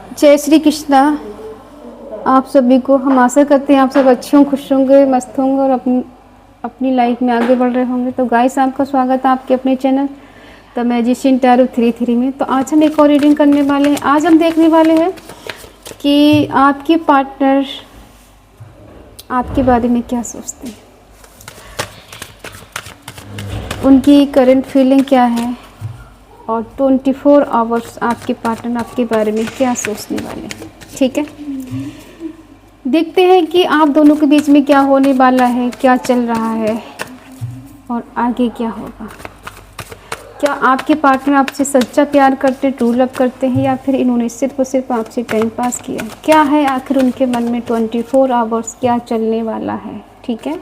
जय श्री कृष्णा। आप सभी को हम आशा करते हैं आप सब अच्छे हों, खुश होंगे, मस्त होंगे और अपनी अपनी लाइफ में आगे बढ़ रहे होंगे। तो गाइस, आपका स्वागत है आपके अपने चैनल द मैजिशियन टैरो 33 में। तो आज हम एक और रीडिंग करने वाले हैं। आज हम देखने वाले हैं कि आपके पार्टनर आपके बारे में क्या सोचते हैं, उनकी करंट फीलिंग क्या है और 24 आवर्स आपके पार्टनर आपके बारे में क्या सोचने वाले हैं। ठीक है, देखते हैं कि आप दोनों के बीच में क्या होने वाला है, क्या चल रहा है और आगे क्या होगा। क्या आपके पार्टनर आपसे सच्चा प्यार करते, ट्रू लव करते हैं, या फिर इन्होंने सिर्फ और सिर्फ आपसे टाइम पास किया। क्या है आखिर उनके मन में 24 आवर्स क्या चलने वाला है। ठीक है,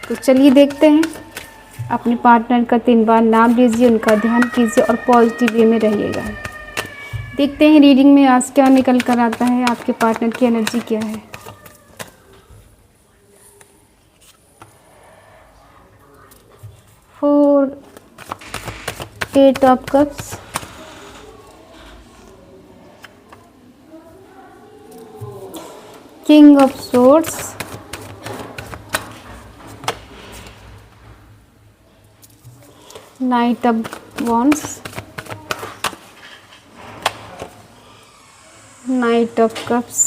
तो चलिए देखते हैं। अपने पार्टनर का 3 बार नाम लीजिए, उनका ध्यान कीजिए और पॉजिटिव वे में रहिएगा। देखते हैं रीडिंग में आज क्या निकल कर आता है, आपके पार्टनर की एनर्जी क्या है। Four 8 of cups, king of swords, knight of wands, knight of cups,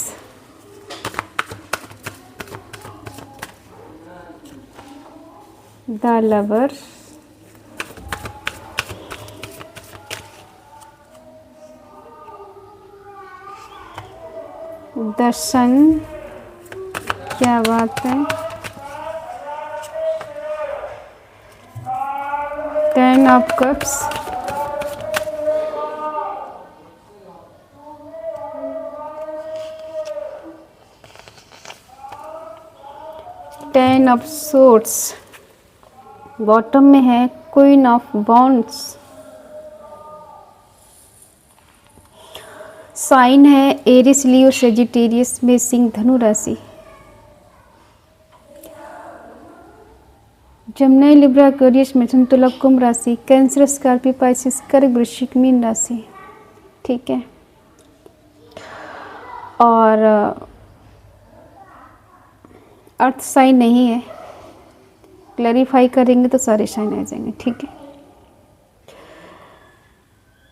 the lover, the sun. क्या बात है। 10 of cups, ten of swords, bottom में है क्वीन ऑफ वॉन्ड्स। साइन है एरिस, लियो, सेजिटेरियस में सिंह, धनु राशि। जमुना, लिब्रा, एक्वेरियस, मिथुन, तुला, कुंभ राशि। कैंसर, स्कॉर्पियो, पाइसेस, कर्क, वृश्चिक, मीन राशि। ठीक है, और अर्थ साइन नहीं है, क्लैरिफाई करेंगे तो सारे साइन आ जाएंगे। ठीक है,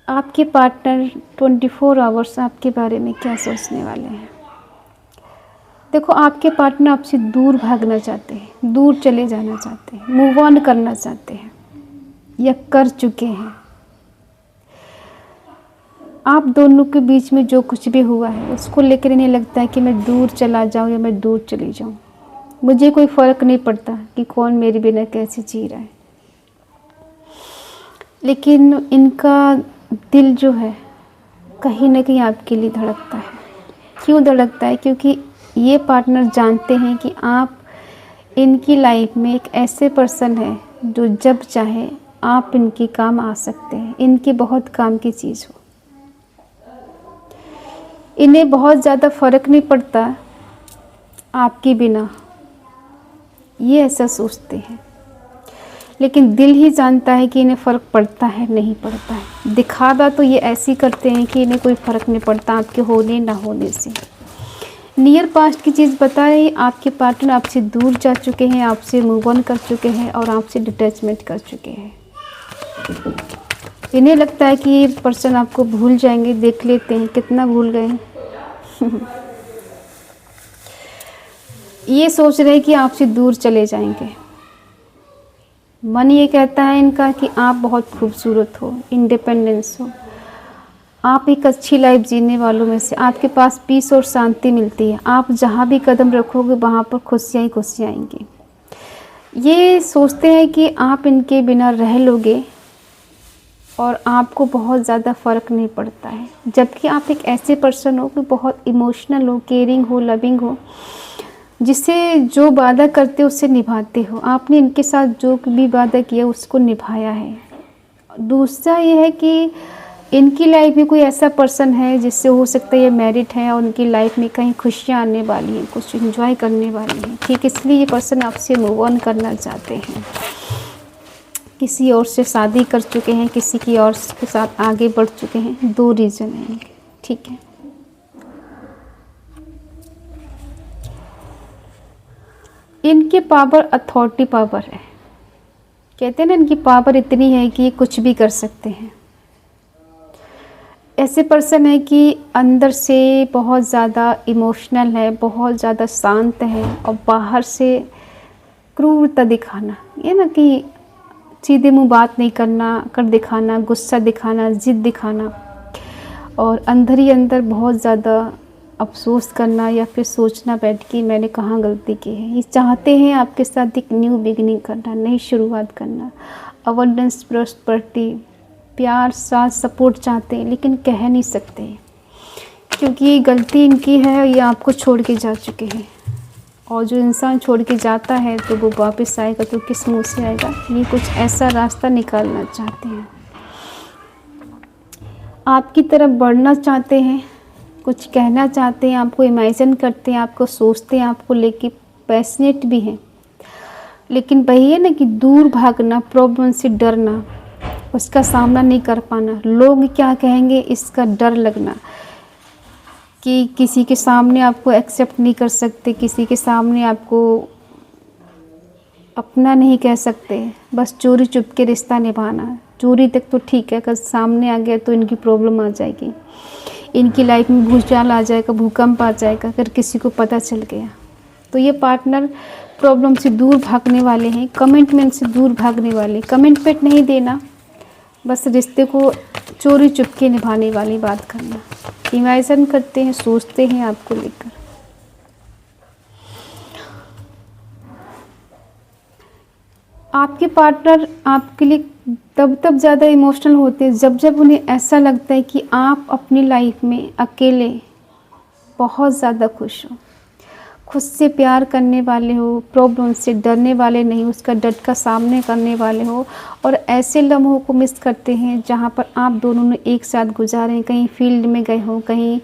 आपके पार्टनर 24 आवर्स आपके बारे में क्या सोचने वाले हैं। देखो, आपके पार्टनर आपसे दूर भागना चाहते हैं, दूर चले जाना चाहते हैं, मूव ऑन करना चाहते हैं या कर चुके हैं। आप दोनों के बीच में जो कुछ भी हुआ है उसको लेकर इन्हें लगता है कि मैं दूर चला जाऊं या मैं दूर चली जाऊं, मुझे कोई फ़र्क नहीं पड़ता कि कौन मेरे बिना कैसे जी रहा है। लेकिन इनका दिल जो है कहीं ना कहीं आपके लिए धड़कता है। क्यों धड़कता है? क्योंकि ये पार्टनर जानते हैं कि आप इनकी लाइफ में एक ऐसे पर्सन है जो जब चाहे आप इनके काम आ सकते हैं, इनके बहुत काम की चीज़ हो। इन्हें बहुत ज़्यादा फ़र्क नहीं पड़ता आपके बिना, ये ऐसा सोचते हैं। लेकिन दिल ही जानता है कि इन्हें फ़र्क पड़ता है नहीं पड़ता है। दिखावा तो ये ऐसे करते हैं कि इन्हें कोई फ़र्क नहीं पड़ता आपके होने ना होने से। नियर पास्ट की चीज़ बता रही, आपके पार्टनर आपसे दूर जा चुके हैं, आपसे मूव ऑन कर चुके हैं और आपसे डिटैचमेंट कर चुके हैं। इन्हें लगता है कि ये पर्सन आपको भूल जाएंगे। देख लेते हैं कितना भूल गए। ये सोच रहे हैं कि आपसे दूर चले जाएंगे। मन ये कहता है इनका कि आप बहुत खूबसूरत हो, इंडिपेंडेंस हो, आप एक अच्छी लाइफ जीने वालों में से। आपके पास पीस और शांति मिलती है। आप जहाँ भी कदम रखोगे वहाँ पर खुशियाँ ही खुशियाँ आएंगी। ये सोचते हैं कि आप इनके बिना रह लोगे और आपको बहुत ज़्यादा फ़र्क नहीं पड़ता है। जबकि आप एक ऐसे पर्सन हो कि बहुत इमोशनल हो, केयरिंग हो, लविंग हो, जिसे जो वादा करते हो उससे निभाते हो। आपने इनके साथ जो भी वादा किया उसको निभाया है। दूसरा ये है कि इनकी लाइफ में कोई ऐसा पर्सन है जिससे हो सकता है ये मैरिड है और उनकी लाइफ में कहीं खुशियाँ आने वाली हैं, कुछ एंजॉय करने वाली हैं। ठीक, इसलिए ये पर्सन आपसे मूव ऑन करना चाहते हैं। किसी और से शादी कर चुके हैं, किसी की और के साथ आगे बढ़ चुके हैं। 2 रीज़न हैं इनके। ठीक है, इनकी पावर अथॉरिटी पावर है। कहते हैं ना, इनकी पावर इतनी है कि ये कुछ भी कर सकते हैं। ऐसे पर्सन है कि अंदर से बहुत ज़्यादा इमोशनल है, बहुत ज़्यादा शांत है, और बाहर से क्रूरता दिखाना, ये ना कि सीधे मुंह बात नहीं करना, कर दिखाना, गुस्सा दिखाना, जिद दिखाना, और अंदर ही अंदर बहुत ज़्यादा अफसोस करना या फिर सोचना बैठ के मैंने कहाँ गलती की है। ये चाहते हैं आपके साथ एक न्यू बिगिनिंग करना, नई शुरुआत करना, अबंडेंस, प्रॉस्पेरिटी, प्यार, साथ, सपोर्ट चाहते हैं, लेकिन कह नहीं सकते क्योंकि ये गलती इनकी है, ये आपको छोड़ के जा चुके हैं। और जो इंसान छोड़ के जाता है तो वो वापस आएगा तो किस मुँह से आएगा। ये कुछ ऐसा रास्ता निकालना चाहते हैं, आपकी तरफ बढ़ना चाहते हैं, कुछ कहना चाहते हैं, आपको इमेजिन करते हैं, आपको सोचते हैं, आपको लेके पैशनेट भी हैं, लेकिन वही है ना कि दूर भागना, प्रॉब्लम से डरना, उसका सामना नहीं कर पाना, लोग क्या कहेंगे इसका डर लगना, कि किसी के सामने आपको एक्सेप्ट नहीं कर सकते, किसी के सामने आपको अपना नहीं कह सकते, बस चोरी चुप के रिश्ता निभाना। चोरी तक तो ठीक है, अगर सामने आ गया तो इनकी प्रॉब्लम आ जाएगी, इनकी लाइफ में भूचाल आ जाएगा, भूकंप आ जाएगा अगर किसी को पता चल गया। तो ये पार्टनर प्रॉब्लम से दूर भागने वाले हैं, कमिटमेंट से दूर भागने वाले, कमिटमेंट नहीं देना, बस रिश्ते को चोरी चुपके निभाने वाली बात करना, इमेजिन करते हैं, सोचते हैं आपको लेकर। आपके पार्टनर आपके लिए तब ज़्यादा इमोशनल होते हैं जब जब उन्हें ऐसा लगता है कि आप अपनी लाइफ में अकेले बहुत ज़्यादा खुश हो, खुद से प्यार करने वाले हो, प्रॉब्लम से डरने वाले नहीं, उसका डट का सामने करने वाले हो, और ऐसे लम्हों को मिस करते हैं जहाँ पर आप दोनों ने एक साथ गुजारे, कहीं फील्ड में गए हो, कहीं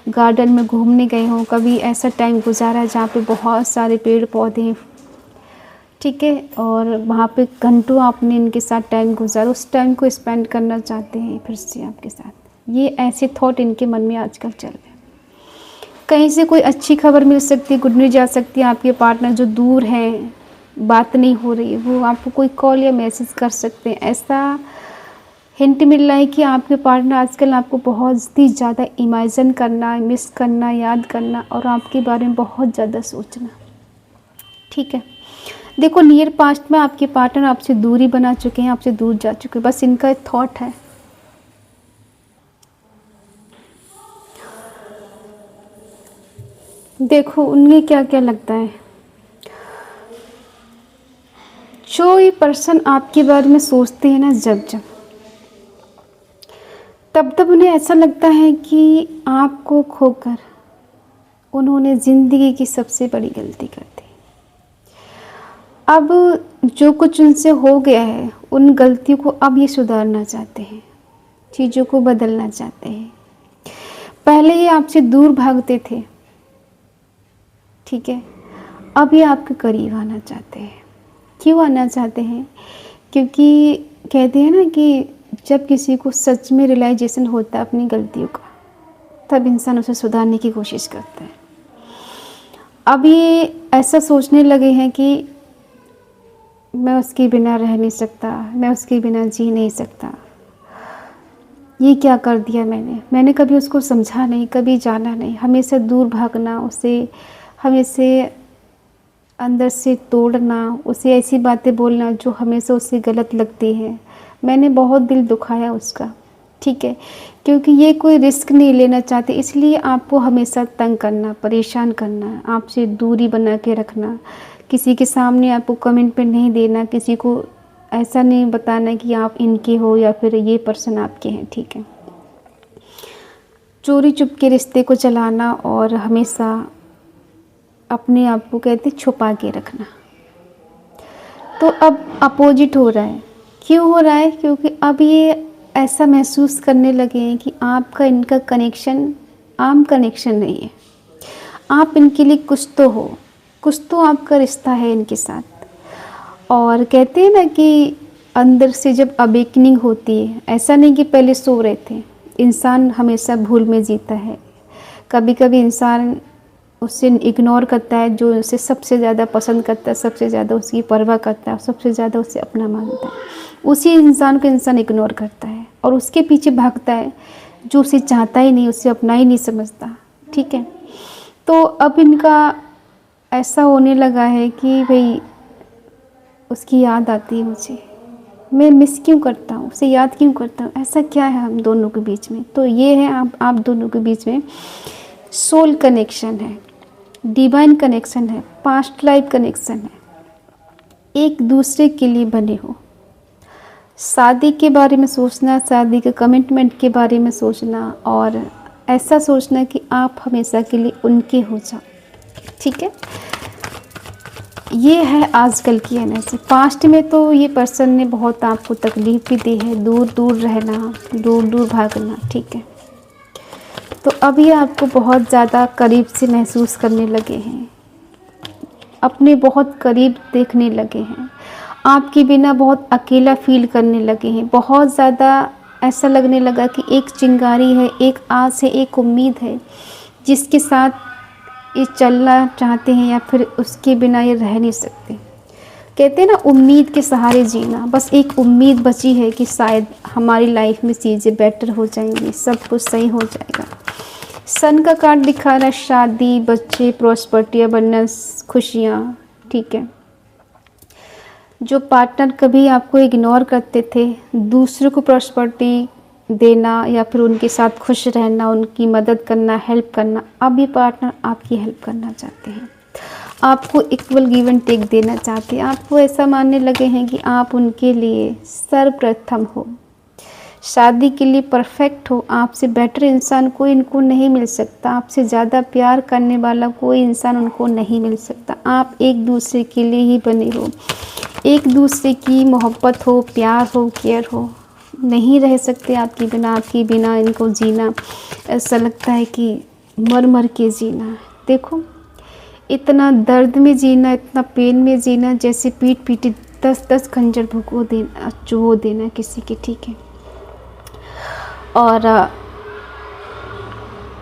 गार्डन में घूमने गए हो, कभी ऐसा टाइम गुजारा है जहाँ पे बहुत सारे पेड़ पौधे हैं, ठीक है, और वहाँ पे घंटों आपने इनके साथ टाइम गुजारा, उस टाइम को स्पेंड करना चाहते हैं फिर से आपके साथ। ये ऐसे थॉट इनके मन में आजकल चल रहे हैं। कहीं से कोई अच्छी खबर मिल सकती है, गुड न्यूज आ सकती है, आपके पार्टनर जो दूर हैं, बात नहीं हो रही है, वो आपको कोई कॉल या मैसेज कर सकते हैं। ऐसा हिंट मिल रहा है कि आपके पार्टनर आजकल आपको बहुत ही ज़्यादा इमेजिन करना, मिस करना, याद करना, और आपके बारे में बहुत ज़्यादा सोचना, ठीक है। देखो, नियर पास्ट में आपके पार्टनर आपसे दूरी बना चुके हैं, आपसे दूर जा चुके हैं, बस इनका एक थॉट है। देखो उन्हें क्या क्या लगता है, जो ये पर्सन आपके बारे में सोचते हैं ना, जब जब तब उन्हें ऐसा लगता है कि आपको खोकर उन्होंने ज़िंदगी की सबसे बड़ी गलती कर दी। अब जो कुछ उनसे हो गया है, उन गलतियों को अब ये सुधारना चाहते हैं, चीज़ों को बदलना चाहते हैं। पहले ये आपसे दूर भागते थे, ठीक है, अब ये आपके करीब आना चाहते हैं। क्यों आना चाहते हैं? क्योंकि कहते हैं ना कि जब किसी को सच में रियलाइजेशन होता है अपनी गलतियों का, तब इंसान उसे सुधारने की कोशिश करता है। अब ये ऐसा सोचने लगे हैं कि मैं उसके बिना रह नहीं सकता, मैं उसके बिना जी नहीं सकता, ये क्या कर दिया मैंने कभी उसको समझा नहीं, कभी जाना नहीं, हमेशा दूर भागना, उसे हमेशा अंदर से तोड़ना, उसे ऐसी बातें बोलना जो हमेशा उसे गलत लगती हैं। मैंने बहुत दिल दुखाया उसका, ठीक है, क्योंकि ये कोई रिस्क नहीं लेना चाहते, इसलिए आपको हमेशा तंग करना, परेशान करना, आपसे दूरी बना के रखना, किसी के सामने आपको कमिटमेंट नहीं देना, किसी को ऐसा नहीं बताना कि आप इनके हो या फिर ये पर्सन आपके हैं, ठीक है। चोरी चुप के रिश्ते को चलाना और हमेशा अपने आप को कहते छुपा के रखना। तो अब अपोजिट हो रहा है। क्यों हो रहा है? क्योंकि अब ये ऐसा महसूस करने लगे हैं कि आपका इनका कनेक्शन आम कनेक्शन नहीं है, आप इनके लिए कुछ तो हो, कुछ तो आपका रिश्ता है इनके साथ। और कहते हैं ना कि अंदर से जब अवेकनिंग होती है, ऐसा नहीं कि पहले सो रहे थे, इंसान हमेशा भूल में जीता है। कभी कभी इंसान उससे इग्नोर करता है, जो उसे सबसे ज़्यादा पसंद करता है, सबसे ज़्यादा उसकी परवाह करता है, सबसे ज़्यादा उसे अपना मानता है, उसी इंसान को इंसान इग्नोर करता है और उसके पीछे भागता है जो उसे चाहता ही नहीं, उसे अपना ही नहीं समझता। ठीक है, तो अब इनका ऐसा होने लगा है कि भाई उसकी याद आती है मुझे, मैं मिस क्यों करता हूँ, उसे याद क्यों करता हूँ, ऐसा क्या है हम दोनों के बीच में। तो ये है आप दोनों के बीच में सोल कनेक्शन है, डिवाइन कनेक्शन है, पास्ट लाइफ कनेक्शन है, एक दूसरे के लिए बने हो। शादी के बारे में सोचना, शादी के कमिटमेंट के बारे में सोचना और ऐसा सोचना कि आप हमेशा के लिए उनके हो जाओ। ठीक है, ये है आजकल की एनर्जी। पास्ट में तो ये पर्सन ने बहुत आपको तकलीफ़ भी दी है, दूर दूर रहना, दूर दूर भागना। ठीक है, तो अभी आपको बहुत ज़्यादा करीब से महसूस करने लगे हैं, अपने बहुत करीब देखने लगे हैं, आपके बिना बहुत अकेला फील करने लगे हैं, बहुत ज़्यादा ऐसा लगने लगा कि एक चिंगारी है, एक आस है, एक उम्मीद है जिसके साथ ये चलना चाहते हैं या फिर उसके बिना ये रह नहीं सकते। कहते हैं ना, उम्मीद के सहारे जीना, बस एक उम्मीद बची है कि शायद हमारी लाइफ में चीज़ें बेटर हो जाएंगी, सब कुछ सही हो जाएगा। सन का कार्ड दिखा रहा है शादी, बच्चे, प्रॉस्पर्टी, अबंडेंस, खुशियाँ। ठीक है, जो पार्टनर कभी आपको इग्नोर करते थे, दूसरों को प्रॉस्पर्टी देना या फिर उनके साथ खुश रहना, उनकी मदद करना, हेल्प करना, अब ये पार्टनर आपकी हेल्प करना चाहते हैं, आपको इक्वल गिव एंड टेक देना चाहते हैं, आपको ऐसा मानने लगे हैं कि आप उनके लिए सर्वप्रथम हो, शादी के लिए परफेक्ट हो। आपसे बेटर इंसान कोई इनको नहीं मिल सकता, आपसे ज़्यादा प्यार करने वाला कोई इंसान उनको नहीं मिल सकता। आप एक दूसरे के लिए ही बने हो, एक दूसरे की मोहब्बत हो, प्यार हो, केयर हो। नहीं रह सकते आपके बिना इनको जीना ऐसा लगता है कि मर मर के जीना। देखो, इतना दर्द में जीना, इतना पेन में जीना, जैसे पीट पीटे 10-10 खंजर भुको देना, चुभो देना किसी के। ठीक है, और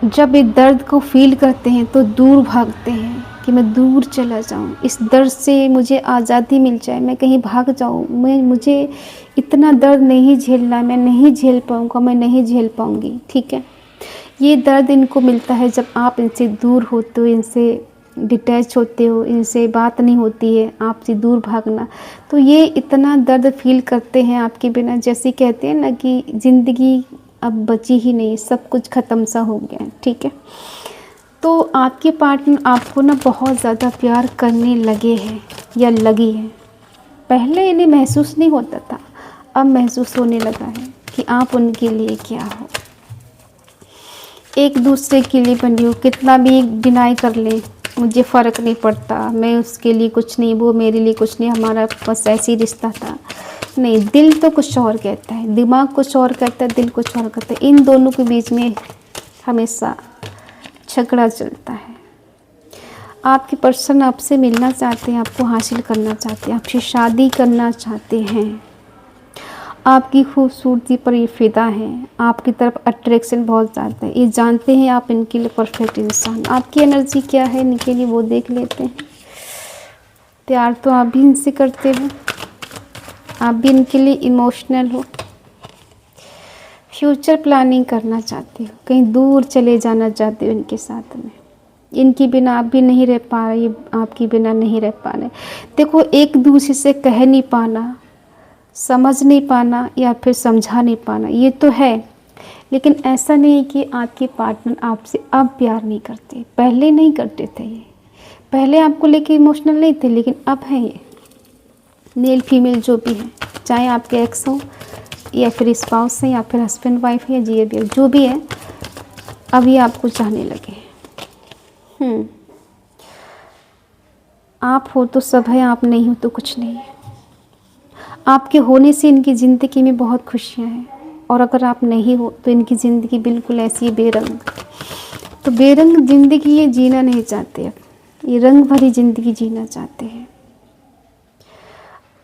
जब इस दर्द को फील करते हैं तो दूर भागते हैं कि मैं दूर चला जाऊं, इस दर्द से मुझे आज़ादी मिल जाए, मैं कहीं भाग जाऊं, मुझे इतना दर्द नहीं झेलना, मैं नहीं झेल पाऊंगा, मैं नहीं झेल पाऊंगी। ठीक है, ये दर्द इनको मिलता है जब आप इनसे दूर होते हो, इनसे डिटैच होते हो, इनसे बात नहीं होती है, आपसे दूर भागना। तो ये इतना दर्द फील करते हैं आपके बिना, जैसे कहते हैं ना कि ज़िंदगी अब बची ही नहीं, सब कुछ ख़त्म सा हो गया है। ठीक है, तो आपके पार्टनर आपको ना बहुत ज़्यादा प्यार करने लगे हैं या लगी है। पहले इन्हें महसूस नहीं होता था, अब महसूस होने लगा है कि आप उनके लिए क्या हो, एक दूसरे के लिए बनी हो। कितना भी डिनाई कर लें, मुझे फ़र्क नहीं पड़ता, मैं उसके लिए कुछ नहीं, वो मेरे लिए कुछ नहीं, हमारा बस ऐसे ही रिश्ता था। नहीं, दिल तो कुछ और कहता है, दिमाग कुछ और कहता है, दिल कुछ और कहता है। इन दोनों के बीच में हमेशा झगड़ा चलता है। आपके पर्सन आपसे मिलना चाहते हैं, आपको हासिल करना चाहते हैं, आपसे शादी करना चाहते हैं, आपकी खूबसूरती पर ये फ़िदा हैं, आपकी तरफ अट्रैक्शन बहुत ज़्यादा है, ये जानते हैं आप इनके लिए परफेक्ट इंसान। आपकी एनर्जी क्या है इनके लिए वो देख लेते हैं। प्यार तो आप भी इनसे करते हो, आप भी इनके लिए इमोशनल हो, फ्यूचर प्लानिंग करना चाहते हो, कहीं दूर चले जाना चाहते हो इनके साथ में। इनके बिना आप भी नहीं रह पा रहे, ये आपके बिना नहीं रह पा रहे। देखो, एक दूसरे से कह नहीं पाना, समझ नहीं पाना या फिर समझा नहीं पाना, ये तो है, लेकिन ऐसा नहीं है कि आपके पार्टनर आपसे अब प्यार नहीं करते। पहले नहीं करते थे ये, पहले आपको लेके इमोशनल नहीं थे, लेकिन अब है ये। मेल फीमेल जो भी है, चाहे आपके एक्स हो या फिर स्पाउस है या फिर हस्बैंड वाइफ है या जी भी, जो भी है, अभी आपको चाहने लगे। आप हो तो सब है, आप नहीं हो तो कुछ नहीं है। आपके होने से इनकी ज़िंदगी में बहुत खुशियाँ हैं, और अगर आप नहीं हो तो इनकी ज़िंदगी बिल्कुल ऐसी बेरंग। तो बेरंग ज़िंदगी ये जीना नहीं चाहते, अब ये रंग भरी ज़िंदगी जीना चाहते हैं।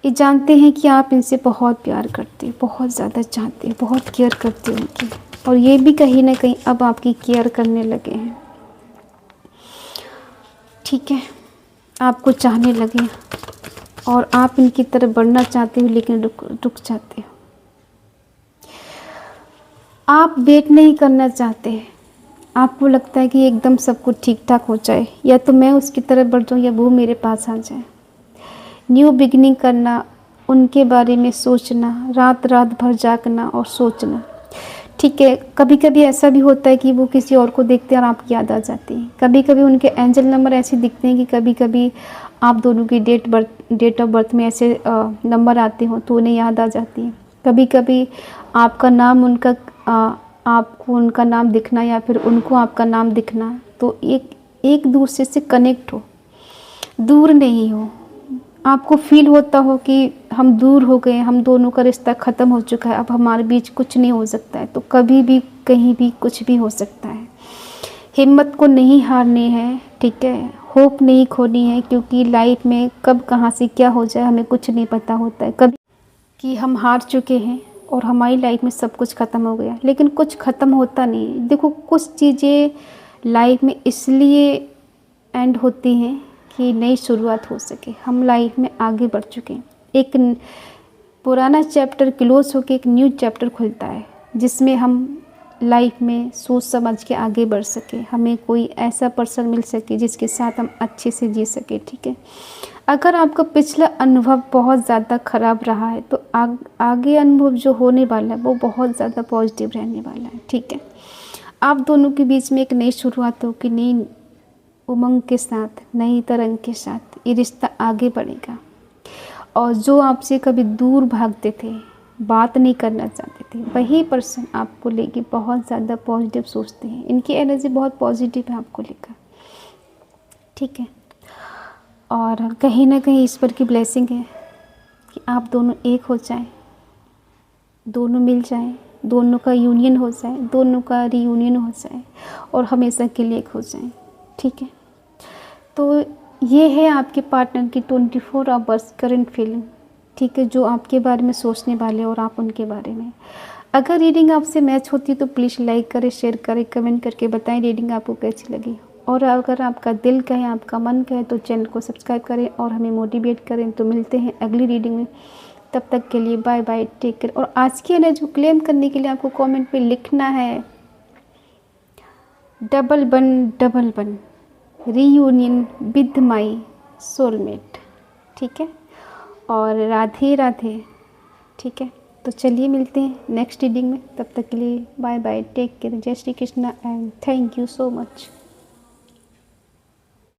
ये जानते हैं कि आप इनसे बहुत प्यार करते हैं, बहुत ज़्यादा चाहते हैं, बहुत केयर करते हैं उनकी, और ये भी कहीं ना कहीं अब आपकी केयर करने लगे हैं। ठीक है, आपको चाहने लगे और आप इनकी तरफ बढ़ना चाहते हो लेकिन रुक जाते हो। आप वेट नहीं करना चाहते, आपको लगता है कि एकदम सब कुछ ठीक ठाक हो जाए, या तो मैं उसकी तरफ बढ़ जाऊँ या वो मेरे पास आ जाए। न्यू बिगिनिंग करना, उनके बारे में सोचना, रात रात भर जागना और सोचना। ठीक है, कभी कभी ऐसा भी होता है कि वो किसी और को देखते हैं और आपकी याद आ जाती है। कभी कभी उनके एंजल नंबर ऐसे दिखते हैं कि कभी कभी आप दोनों की डेट ऑफ बर्थ में ऐसे नंबर आते हो तो उन्हें याद आ जाती है। कभी कभी आपका नाम उनका आपको उनका नाम दिखना या फिर उनको आपका नाम दिखना, तो एक दूसरे से कनेक्ट हो, दूर नहीं हो। आपको फील होता हो कि हम दूर हो गए, हम दोनों का रिश्ता ख़त्म हो चुका है, अब हमारे बीच कुछ नहीं हो सकता है। तो कभी भी कहीं भी कुछ भी हो सकता है। हिम्मत को नहीं हारनी है, ठीक है, होप नहीं खोनी है, क्योंकि लाइफ में कब कहाँ से क्या हो जाए हमें कुछ नहीं पता होता है। कभी कि हम हार चुके हैं और हमारी लाइफ में सब कुछ ख़त्म हो गया, लेकिन कुछ ख़त्म होता नहीं। देखो, कुछ चीज़ें लाइफ में इसलिए एंड होती हैं कि नई शुरुआत हो सके। हम लाइफ में आगे बढ़ चुके हैं, एक पुराना चैप्टर क्लोज होकर एक न्यू चैप्टर खुलता है, जिसमें हम लाइफ में सोच समझ के आगे बढ़ सके, हमें कोई ऐसा पर्सन मिल सके जिसके साथ हम अच्छे से जी सके। ठीक है, अगर आपका पिछला अनुभव बहुत ज़्यादा ख़राब रहा है तो आगे अनुभव जो होने वाला है वो बहुत ज़्यादा पॉजिटिव रहने वाला है। ठीक है, आप दोनों के बीच में एक नई शुरुआत हो कि नई उमंग के साथ, नई तरंग के साथ ये रिश्ता आगे बढ़ेगा। और जो आपसे कभी दूर भागते थे, बात नहीं करना चाहते थे, वही पर्सन आपको लेके बहुत ज़्यादा पॉजिटिव सोचते हैं। इनकी एनर्जी बहुत पॉजिटिव है आपको लेकर। ठीक है, और कहीं ना कहीं ईश्वर की ब्लेसिंग है कि आप दोनों एक हो जाएं, दोनों मिल जाएं, दोनों का यूनियन हो जाए, दोनों का रीयूनियन हो जाए और हमेशा के लिए एक हो जाएं। ठीक है, तो ये है आपके पार्टनर की 24 आवर्स करंट फीलिंग। ठीक है, जो आपके बारे में सोचने वाले और आप उनके बारे में। अगर रीडिंग आपसे मैच होती है तो प्लीज़ लाइक करें, शेयर करें, कमेंट करके बताएं रीडिंग आपको कैसी लगी। और अगर आपका दिल कहे, आपका मन कहे तो चैनल को सब्सक्राइब करें और हमें मोटिवेट करें। तो मिलते हैं अगली रीडिंग में, तब तक के लिए बाय बाय, टेक केयर। और आज की एनर्जी को क्लेम करने के लिए आपको कमेंट पे लिखना है double one reunion with my soulmate. ठीक है, और राधे राधे। ठीक है, तो चलिए मिलते हैं नेक्स्ट रीडिंग में, तब तक के लिए बाय बाय, टेक केयर, जय Shri Krishna and thank you so much.